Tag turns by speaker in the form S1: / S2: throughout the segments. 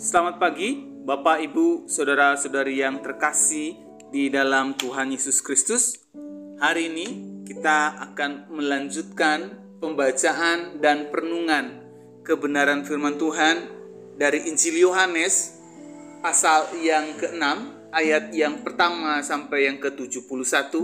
S1: Selamat pagi, Bapak, Ibu, Saudara-saudari yang terkasih di dalam Tuhan Yesus Kristus. Hari ini kita akan melanjutkan pembacaan dan perenungan kebenaran firman Tuhan dari Injil Yohanes pasal yang ke-6, ayat yang pertama sampai yang ke-71.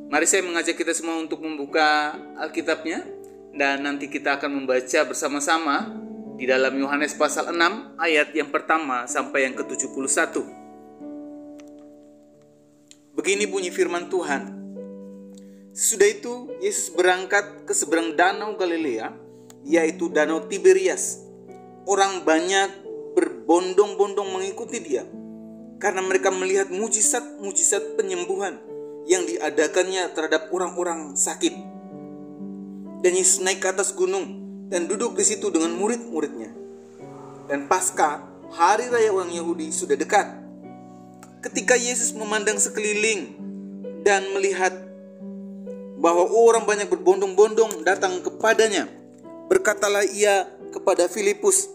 S1: Mari saya mengajak kita semua untuk membuka Alkitabnya dan nanti kita akan membaca bersama-sama di dalam Yohanes pasal 6 ayat yang pertama sampai yang ke-71. Begini bunyi firman Tuhan. Sesudah itu Yesus berangkat ke seberang danau Galilea, yaitu danau Tiberias. Orang banyak berbondong-bondong mengikuti dia karena mereka melihat mujizat-mujizat penyembuhan yang diadakannya terhadap orang-orang sakit. Dan Yesus naik ke atas gunung dan duduk di situ dengan murid-muridnya. Dan Paskah, hari raya orang Yahudi, sudah dekat. Ketika Yesus memandang sekeliling dan melihat bahwa orang banyak berbondong-bondong datang kepadanya, berkatalah ia kepada Filipus,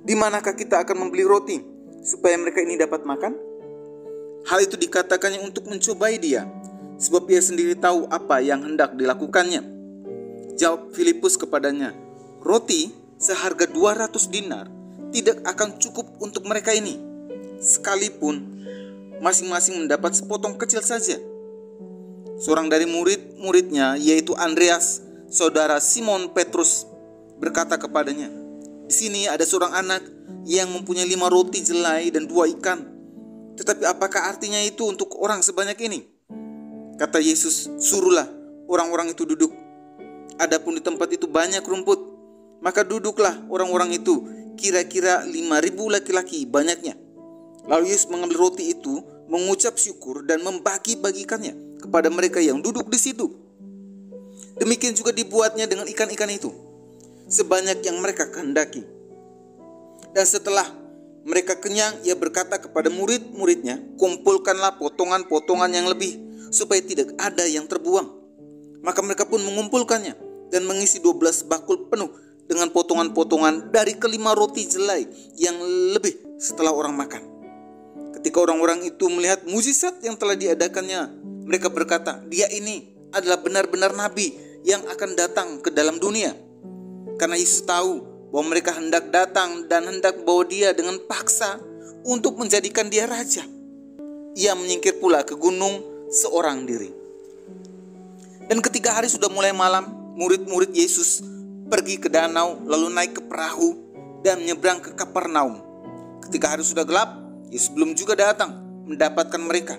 S1: "Di manakah kita akan membeli roti supaya mereka ini dapat makan?" Hal itu dikatakannya untuk mencobai dia, sebab ia sendiri tahu apa yang hendak dilakukannya. Jawab Filipus kepadanya, "Roti seharga 200 dinar tidak akan cukup untuk mereka ini, sekalipun masing-masing mendapat sepotong kecil saja." Seorang dari murid-muridnya, yaitu Andreas, saudara Simon Petrus, berkata kepadanya, "Di sini ada seorang anak yang mempunyai 5 roti jelai dan 2 ikan. Tetapi apakah artinya itu untuk orang sebanyak ini?" Kata Yesus, "Suruhlah orang-orang itu duduk." Adapun di tempat itu banyak rumput, maka duduklah orang-orang itu, kira-kira 5.000 laki-laki banyaknya. Lalu Yesus mengambil roti itu, mengucap syukur dan membagi-bagikannya kepada mereka yang duduk di situ. Demikian juga dibuatnya dengan ikan-ikan itu, sebanyak yang mereka kehendaki. Dan setelah mereka kenyang, ia berkata kepada murid-muridnya, "Kumpulkanlah potongan-potongan yang lebih, supaya tidak ada yang terbuang." Maka mereka pun mengumpulkannya dan mengisi 12 bakul penuh dengan potongan-potongan dari kelima roti jelai yang lebih setelah orang makan. Ketika orang-orang itu melihat mujizat yang telah diadakannya, mereka berkata, "Dia ini adalah benar-benar nabi yang akan datang ke dalam dunia." Karena Yesus tahu bahwa mereka hendak datang dan hendak bawa dia dengan paksa untuk menjadikan dia raja, ia menyingkir pula ke gunung seorang diri. Dan ketika hari sudah mulai malam, murid-murid Yesus pergi ke danau, lalu naik ke perahu dan menyeberang ke Kapernaum. Ketika hari sudah gelap, Yesus belum juga datang mendapatkan mereka.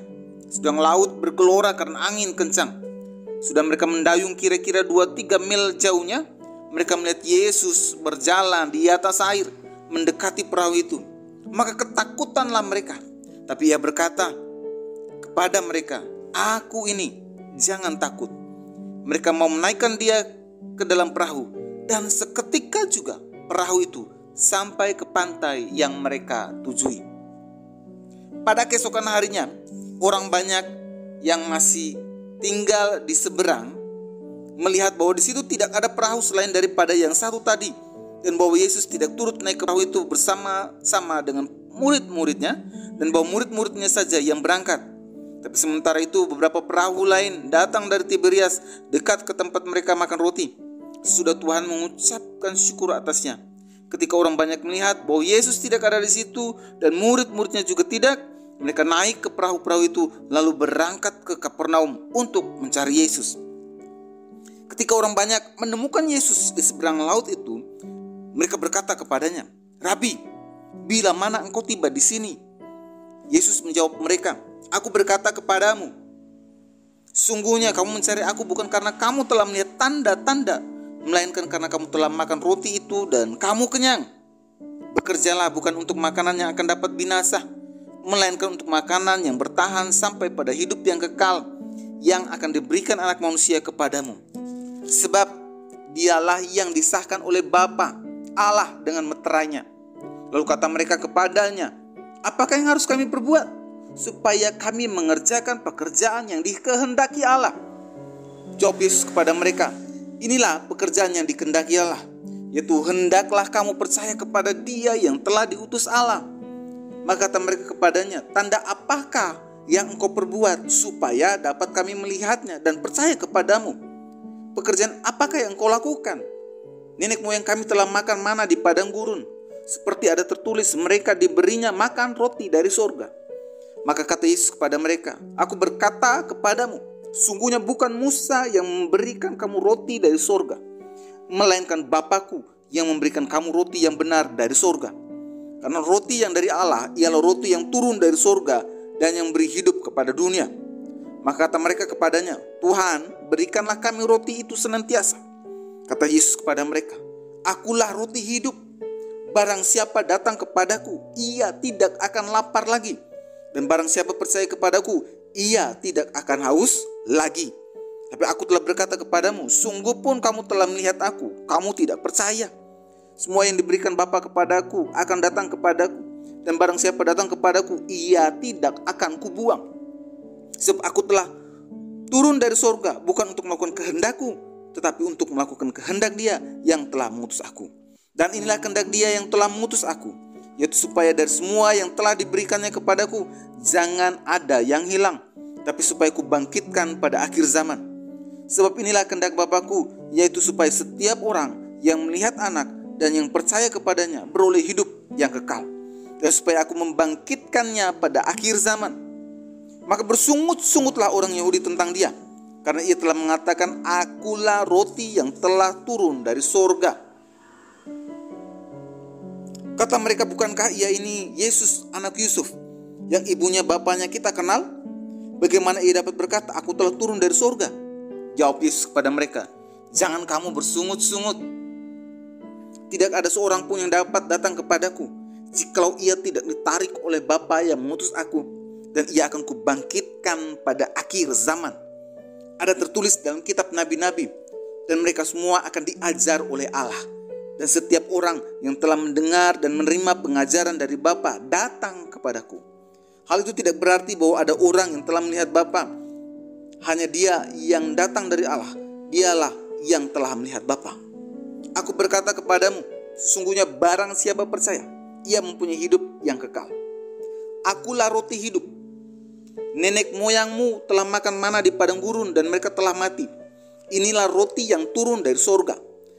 S1: Sedang laut bergelora karena angin kencang. Sudah mereka mendayung kira-kira 2-3 mil jauhnya, mereka melihat Yesus berjalan di atas air mendekati perahu itu. Maka ketakutanlah mereka. Tapi ia berkata kepada mereka, "Aku ini, jangan takut." Mereka mau menaikkan dia ke dalam perahu, dan seketika juga perahu itu sampai ke pantai yang mereka tujui. Pada keesokan harinya, orang banyak yang masih tinggal di seberang melihat bahwa di situ tidak ada perahu selain daripada yang satu tadi, dan bahwa Yesus tidak turut naik ke perahu itu bersama-sama dengan murid-muridnya, dan bahwa murid-muridnya saja yang berangkat. Tapi sementara itu beberapa perahu lain datang dari Tiberias dekat ke tempat mereka makan roti. Sudah Tuhan mengucapkan syukur atasnya. Ketika orang banyak melihat bahwa Yesus tidak ada di situ dan murid-muridnya juga tidak, mereka naik ke perahu-perahu itu lalu berangkat ke Kapernaum untuk mencari Yesus. Ketika orang banyak menemukan Yesus di seberang laut itu, mereka berkata kepadanya, "Rabi, bila mana engkau tiba di sini?" Yesus menjawab mereka, "Aku berkata kepadamu, sungguhnya kamu mencari aku bukan karena kamu telah melihat tanda-tanda, melainkan karena kamu telah makan roti itu dan kamu kenyang. Bekerjalah bukan untuk makanan yang akan dapat binasa, melainkan untuk makanan yang bertahan sampai pada hidup yang kekal, yang akan diberikan Anak Manusia kepadamu. Sebab dialah yang disahkan oleh Bapa Allah dengan meterainya." Lalu kata mereka kepadanya, "Apakah yang harus kami perbuat supaya kami mengerjakan pekerjaan yang dikehendaki Allah?" Jawab Yesus kepada mereka, "Inilah pekerjaan yang dikehendaki Allah, yaitu hendaklah kamu percaya kepada Dia yang telah diutus Allah. Maka kata mereka kepadanya, tanda apakah yang engkau perbuat supaya dapat kami melihatnya dan percaya kepadamu? Pekerjaan apakah yang engkau lakukan? Nenek moyang kami telah makan mana di padang gurun, seperti ada tertulis, mereka diberinya makan roti dari sorga. Maka kata Yesus kepada mereka, aku berkata kepadamu, sungguhnya bukan Musa yang memberikan kamu roti dari sorga, melainkan Bapakku yang memberikan kamu roti yang benar dari sorga. Karena roti yang dari Allah ialah roti yang turun dari sorga dan yang beri hidup kepada dunia. Maka kata mereka kepadanya, Tuhan, berikanlah kami roti itu senantiasa. Kata Yesus kepada mereka, akulah roti hidup. Barang siapa datang kepadaku, ia tidak akan lapar lagi. Dan barang siapa percaya kepadaku, ia tidak akan haus lagi. Tapi aku telah berkata kepadamu, sungguh pun kamu telah melihat aku, kamu tidak percaya. Semua yang diberikan Bapa kepadaku akan datang kepadaku, dan barang siapa datang kepadaku, ia tidak akan kubuang. Sebab aku telah turun dari sorga, bukan untuk melakukan kehendakku, tetapi untuk melakukan kehendak Dia yang telah mengutus aku. Dan inilah kehendak Dia yang telah mengutus aku, yaitu supaya dari semua yang telah diberikannya kepadaku, jangan ada yang hilang, tapi supaya kubangkitkan pada akhir zaman. Sebab inilah kehendak Bapakku, yaitu supaya setiap orang yang melihat anak dan yang percaya kepadanya beroleh hidup yang kekal, dan supaya aku membangkitkannya pada akhir zaman. Maka bersungut-sungutlah orang Yahudi tentang Dia, karena Ia telah mengatakan, akulah roti yang telah turun dari sorga. Kata mereka, bukankah Ia ini Yesus anak Yusuf, yang ibunya bapaknya kita kenal? Bagaimana Ia dapat berkata, aku telah turun dari sorga? Jawab Yesus kepada mereka, jangan kamu bersungut-sungut. Tidak ada seorang pun yang dapat datang kepadaku, jikalau ia tidak ditarik oleh Bapa yang mengutus aku, dan ia akan kubangkitkan pada akhir zaman. Ada tertulis dalam kitab nabi-nabi, dan mereka semua akan diajar oleh Allah. Dan setiap orang yang telah mendengar dan menerima pengajaran dari Bapa datang kepadaku. Hal itu tidak berarti bahwa ada orang yang telah melihat Bapa. Hanya Dia yang datang dari Allah, Dialah yang telah melihat Bapa. Aku berkata kepadamu, sesungguhnya barang siapa percaya, ia mempunyai hidup yang kekal. Akulah roti hidup. Nenek moyangmu telah makan mana di padang gurun dan mereka telah mati. Inilah roti yang turun dari sorga.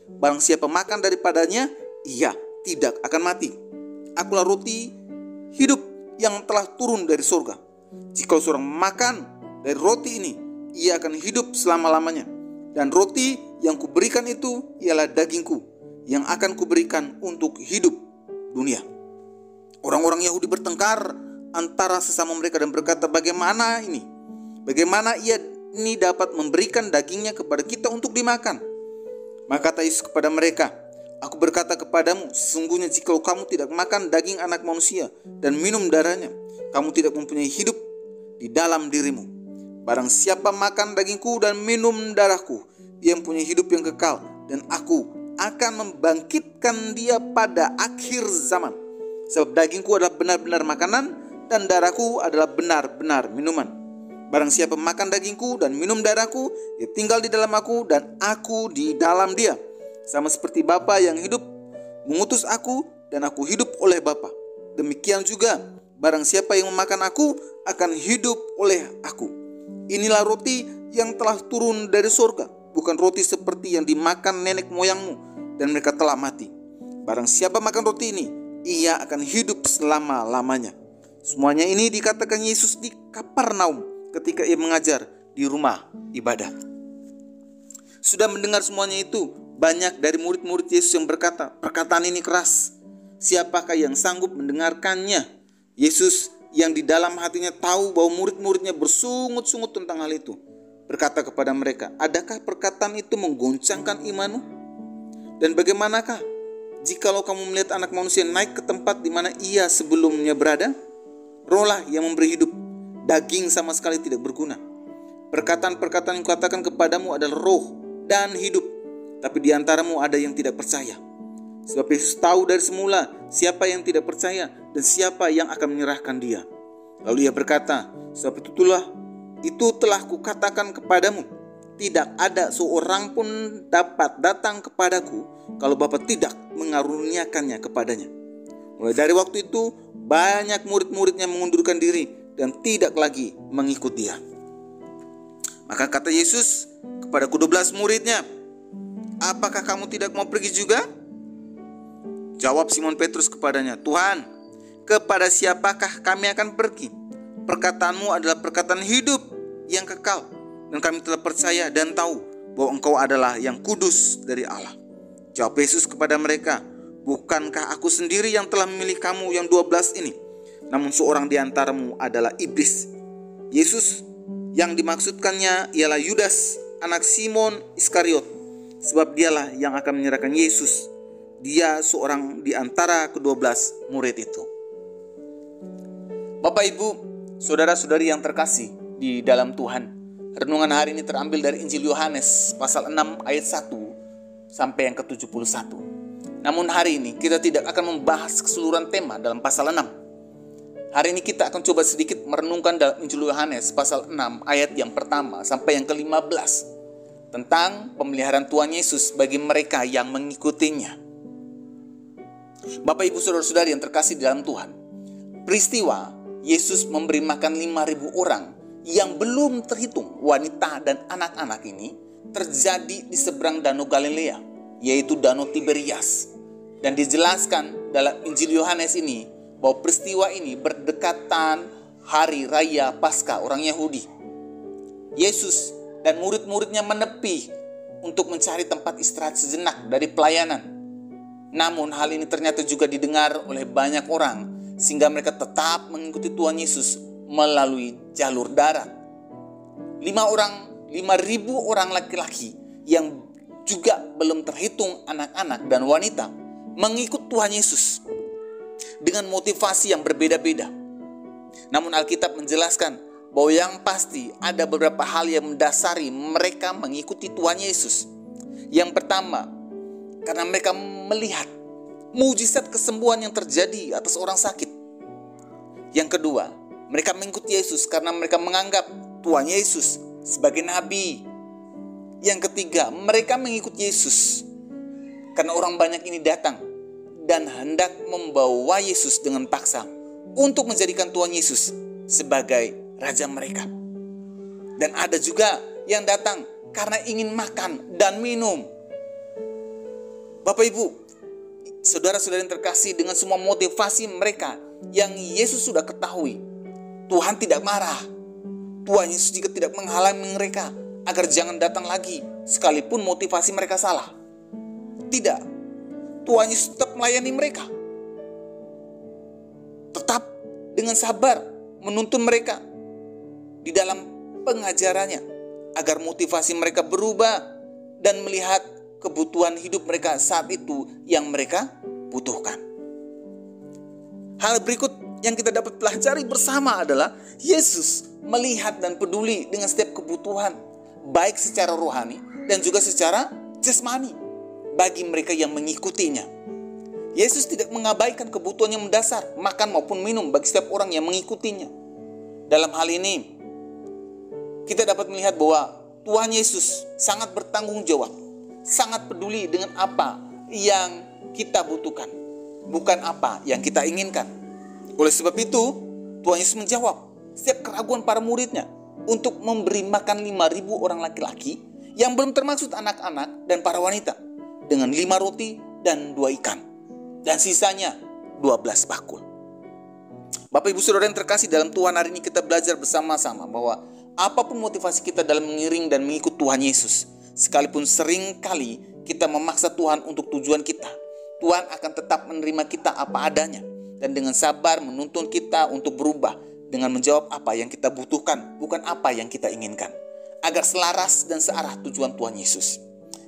S1: Barang siapa makan daripadanya, ia tidak akan mati. Akulah roti hidup yang telah turun dari sorga. Jika seorang makan dari roti ini, ia akan hidup selama-lamanya. Dan roti yang kuberikan itu ialah dagingku, yang akan kuberikan untuk hidup dunia. Orang-orang Yahudi bertengkar antara sesama mereka dan berkata, bagaimana ini? Bagaimana ia ini dapat memberikan dagingnya kepada kita untuk dimakan? Maka kata Yesus kepada mereka, aku berkata kepadamu, sesungguhnya jika kamu tidak makan daging anak manusia dan minum darahnya, kamu tidak mempunyai hidup di dalam dirimu. Barang siapa makan dagingku dan minum darahku, dia mempunyai hidup yang kekal, dan aku akan membangkitkan dia pada akhir zaman. Sebab dagingku adalah benar-benar makanan, dan darahku adalah benar-benar minuman. Barang siapa makan dagingku dan minum darahku, dia tinggal di dalam aku dan aku di dalam dia. Sama seperti Bapa yang hidup mengutus aku dan aku hidup oleh Bapa. Demikian juga barang siapa yang memakan aku akan hidup oleh aku. Inilah roti yang telah turun dari sorga, bukan roti seperti yang dimakan nenek moyangmu dan mereka telah mati. Barang siapa makan roti ini, ia akan hidup selama-lamanya. Semuanya ini dikatakan Yesus di Kapernaum ketika ia mengajar di rumah ibadah. Sudah mendengar semuanya itu, banyak dari murid-murid Yesus yang berkata, perkataan ini keras, siapakah yang sanggup mendengarkannya? Yesus yang di dalam hatinya tahu bahwa murid-muridnya bersungut-sungut tentang hal itu, berkata kepada mereka, adakah perkataan itu menggoncangkan imanmu? Dan bagaimanakah jikalau kamu melihat anak manusia naik ke tempat di mana ia sebelumnya berada? Rohlah yang memberi hidup, daging sama sekali tidak berguna. Perkataan-perkataan yang kukatakan kepadamu adalah roh dan hidup, tapi di antaramu ada yang tidak percaya. Sebab Yesus tahu dari semula siapa yang tidak percaya dan siapa yang akan menyerahkan dia. Lalu ia berkata, sebab itu telah kukatakan kepadamu, tidak ada seorang pun dapat datang kepadaku kalau Bapa tidak mengaruniakannya kepadanya. Mulai dari waktu itu, banyak murid-muridnya mengundurkan diri dan tidak lagi mengikut dia. Maka kata Yesus kepada ke-12 muridnya, "Apakah kamu tidak mau pergi juga?" Jawab Simon Petrus kepadanya, "Tuhan, kepada siapakah kami akan pergi? Perkataanmu adalah perkataan hidup yang kekal, dan kami telah percaya dan tahu bahwa Engkau adalah yang kudus dari Allah." Jawab Yesus kepada mereka, "Bukankah aku sendiri yang telah memilih kamu yang 12 ini? Namun seorang di antaramu adalah iblis." Yesus yang dimaksudkannya ialah Yudas, anak Simon Iskariot, sebab dialah yang akan menyerahkan Yesus. Dia seorang di antara ke-12 murid itu. Bapak, Ibu, saudara-saudari yang terkasih di dalam Tuhan, renungan hari ini terambil dari Injil Yohanes pasal 6 ayat 1 sampai yang ke-71. Namun hari ini kita tidak akan membahas keseluruhan tema dalam pasal 6. Hari ini kita akan coba sedikit merenungkan dalam Injil Yohanes pasal 6 ayat yang pertama sampai yang ke-15 tentang pemeliharaan Tuhan Yesus bagi mereka yang mengikutinya. Bapak, Ibu, saudara-saudari yang terkasih di dalam Tuhan, peristiwa Yesus memberi makan 5.000 orang yang belum terhitung wanita dan anak-anak ini terjadi di seberang Danau Galilea, yaitu Danau Tiberias. Dan dijelaskan dalam Injil Yohanes ini bahwa peristiwa ini berdekatan hari raya Paskah orang Yahudi. Yesus dan murid-muridnya menepi untuk mencari tempat istirahat sejenak dari pelayanan. Namun hal ini ternyata juga didengar oleh banyak orang, sehingga mereka tetap mengikuti Tuhan Yesus melalui jalur darat. 5.000 orang laki-laki yang juga belum terhitung anak-anak dan wanita mengikut Tuhan Yesus dengan motivasi yang berbeda-beda. Namun Alkitab menjelaskan bahwa yang pasti ada beberapa hal yang mendasari mereka mengikuti Tuhan Yesus. Yang pertama, karena mereka melihat mujizat kesembuhan yang terjadi atas orang sakit. Yang kedua, mereka mengikuti Yesus karena mereka menganggap Tuhan Yesus sebagai nabi. Yang ketiga, mereka mengikuti Yesus karena orang banyak ini datang dan hendak membawa Yesus dengan paksa untuk menjadikan Tuhan Yesus sebagai raja mereka. Dan ada juga yang datang karena ingin makan dan minum. Bapak, Ibu, saudara-saudara yang terkasih, dengan semua motivasi mereka yang Yesus sudah ketahui, Tuhan tidak marah. Tuhan Yesus juga tidak menghalangi mereka agar jangan datang lagi, sekalipun motivasi mereka salah. Tidak, Tuhan Yesus tetap melayani mereka, tetap dengan sabar menuntun mereka di dalam pengajarannya, agar motivasi mereka berubah dan melihat kebutuhan hidup mereka saat itu yang mereka butuhkan. Hal berikut yang kita dapat pelajari bersama adalah Yesus melihat dan peduli dengan setiap kebutuhan, baik secara rohani dan juga secara jasmani bagi mereka yang mengikutinya. Yesus tidak mengabaikan kebutuhan yang mendasar, makan maupun minum, bagi setiap orang yang mengikutinya. Dalam hal ini, kita dapat melihat bahwa Tuhan Yesus sangat bertanggung jawab, sangat peduli dengan apa yang kita butuhkan, bukan apa yang kita inginkan. Oleh sebab itu, Tuhan Yesus menjawab setiap keraguan para muridnya untuk memberi makan 5.000 orang laki-laki yang belum termaksud anak-anak dan para wanita, dengan 5 roti dan 2 ikan, dan sisanya 12 bakul. Bapak, Ibu, saudara yang terkasih dalam Tuhan, hari ini kita belajar bersama-sama bahwa apapun motivasi kita dalam mengiring dan mengikut Tuhan Yesus, sekalipun sering kali kita memaksa Tuhan untuk tujuan kita, Tuhan akan tetap menerima kita apa adanya dan dengan sabar menuntun kita untuk berubah dengan menjawab apa yang kita butuhkan, bukan apa yang kita inginkan, agar selaras dan searah tujuan Tuhan Yesus.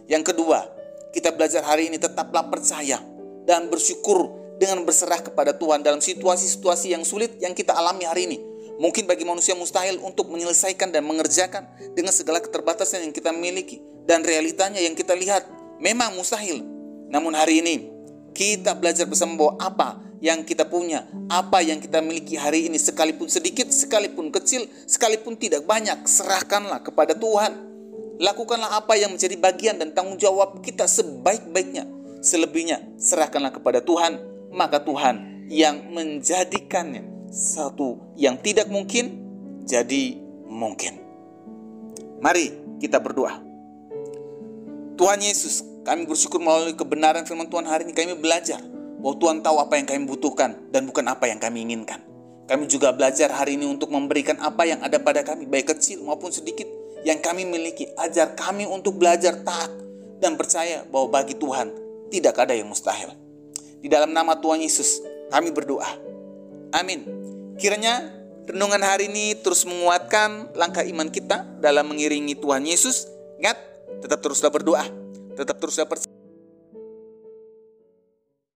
S1: Yang kedua, kita belajar hari ini tetaplah percaya dan bersyukur dengan berserah kepada Tuhan dalam situasi-situasi yang sulit yang kita alami hari ini. Mungkin bagi manusia mustahil untuk menyelesaikan dan mengerjakan dengan segala keterbatasan yang kita miliki, dan realitanya yang kita lihat memang mustahil. Namun hari ini kita belajar bersama bahwa apa yang kita punya, apa yang kita miliki hari ini, sekalipun sedikit, sekalipun kecil, sekalipun tidak banyak, serahkanlah kepada Tuhan. Lakukanlah apa yang menjadi bagian dan tanggung jawab kita sebaik-baiknya. Selebihnya serahkanlah kepada Tuhan, maka Tuhan yang menjadikannya satu yang tidak mungkin jadi mungkin. Mari kita berdoa. Tuhan Yesus, kami bersyukur melalui kebenaran firman Tuhan hari ini kami belajar bahwa Tuhan tahu apa yang kami butuhkan dan bukan apa yang kami inginkan. Kami juga belajar hari ini untuk memberikan apa yang ada pada kami, baik kecil maupun sedikit yang kami miliki. Ajar kami untuk belajar taat dan percaya bahwa bagi Tuhan tidak ada yang mustahil. Di dalam nama Tuhan Yesus kami berdoa. Amin. Kiranya renungan hari ini terus menguatkan langkah iman kita dalam mengiringi Tuhan Yesus. Ingat, tetap teruslah berdoa, tetap teruslah percaya.